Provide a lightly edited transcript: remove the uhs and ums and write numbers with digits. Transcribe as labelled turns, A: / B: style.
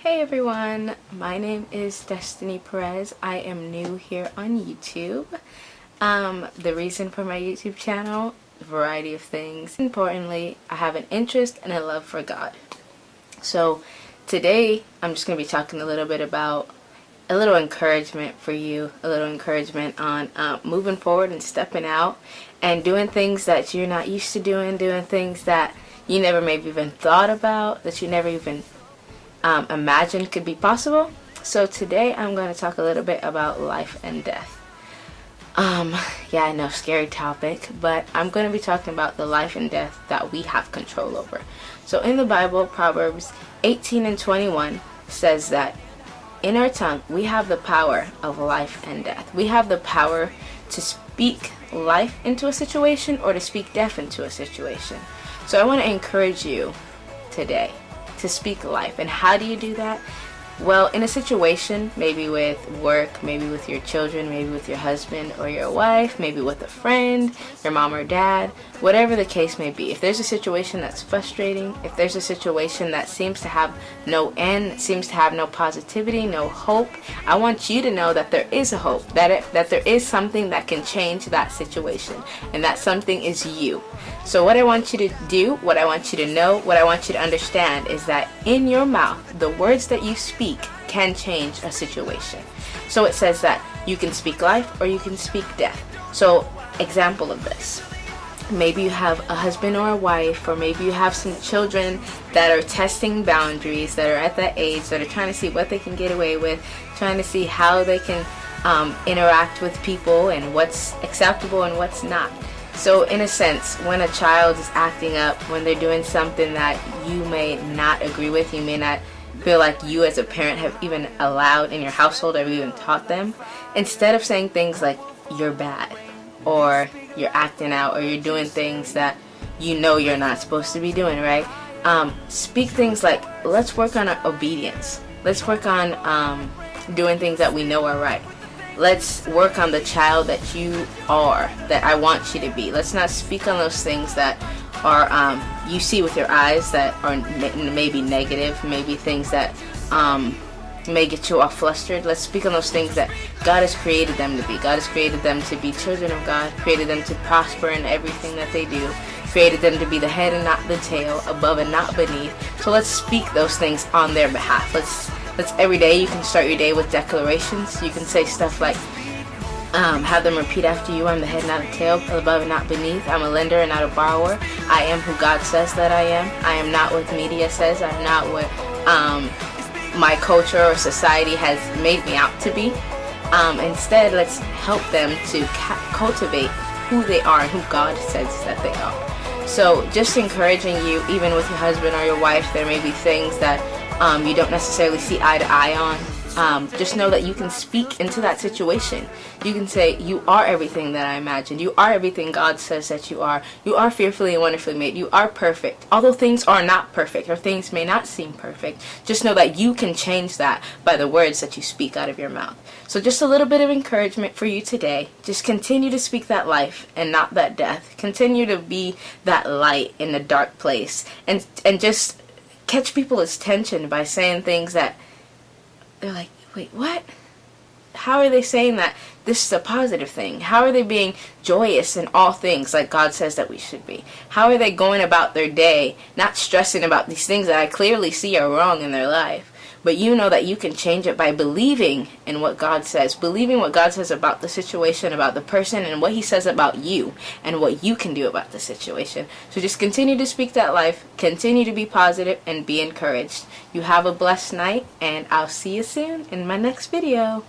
A: Hey everyone, my name is Destiny Perez. I am new here on YouTube. The reason for my YouTube channel, a variety of things. Importantly, I have an interest and a love for God. So today I'm just going to be talking a little bit about a little encouragement for you, a little encouragement on moving forward and stepping out and doing things that you're not used to doing things that you never maybe even thought about, that you never even imagined could be possible. So today I'm going to talk a little bit about life and death. Yeah, I know, scary topic, but I'm going to be talking about the life and death that we have control over. So in the Bible, Proverbs 18:21 says that in our tongue we have the power of life and death. We have the power to speak life into a situation or to speak death into a situation. So I want to encourage you today to speak life. And how do you do that? Well, in a situation, maybe with work, maybe with your children, maybe with your husband or your wife, maybe with a friend, your mom or dad, whatever the case may be. If there's a situation that's frustrating, if there's a situation that seems to have no end, seems to have no positivity, no hope, I want you to know that there is a hope, that there is something that can change that situation, and that something is you. So what I want you to do, what I want you to know, what I want you to understand is that in your mouth, the words that you speak can change a situation. So it says that you can speak life or you can speak death. So example of this. Maybe you have a husband or a wife, or maybe you have some children that are testing boundaries, that are at that age, that are trying to see what they can get away with, trying to see how they can interact with people and what's acceptable and what's not. So in a sense, when a child is acting up, when they're doing something that you may not agree with, you may not feel like you as a parent have even allowed in your household or even taught them, instead of saying things like you're bad or you're acting out or you're doing things that you know you're not supposed to be doing, right? Speak things like, let's work on our obedience. Let's work on doing things that we know are right. Let's work on the child that you are, that I want you to be. Let's not speak on those things that are you see with your eyes that are maybe negative, maybe things that may get you all flustered. Let's speak on those things that God has created them to be. God has created them to be children of God, created them to prosper in everything that they do, created them to be the head and not the tail, above and not beneath. So let's speak those things on their behalf. Let's every day you can start your day with declarations. You can say stuff like, have them repeat after you. I'm the head, not a tail, above and not beneath. I'm a lender and not a borrower. I am who God says that I am. I am not what media says. I'm not what my culture or society has made me out to be. Instead, let's help them to cultivate who they are and who God says that they are. So just encouraging you, even with your husband or your wife, there may be things that you don't necessarily see eye to eye on. Just know that you can speak into that situation. You can say, you are everything that I imagined. You are everything God says that you are. You are fearfully and wonderfully made. You are perfect. Although things are not perfect or things may not seem perfect, just know that you can change that by the words that you speak out of your mouth. So just a little bit of encouragement for you today. Just continue to speak that life and not that death. Continue to be that light in a dark place. And just catch people's attention by saying things that they're like, wait, what? How are they saying that this is a positive thing? How are they being joyous in all things like God says that we should be? How are they going about their day, not stressing about these things that I clearly see are wrong in their life? But you know that you can change it by believing in what God says, believing what God says about the situation, about the person, and what He says about you, and what you can do about the situation. So just continue to speak that life, continue to be positive, and be encouraged. You have a blessed night, and I'll see you soon in my next video.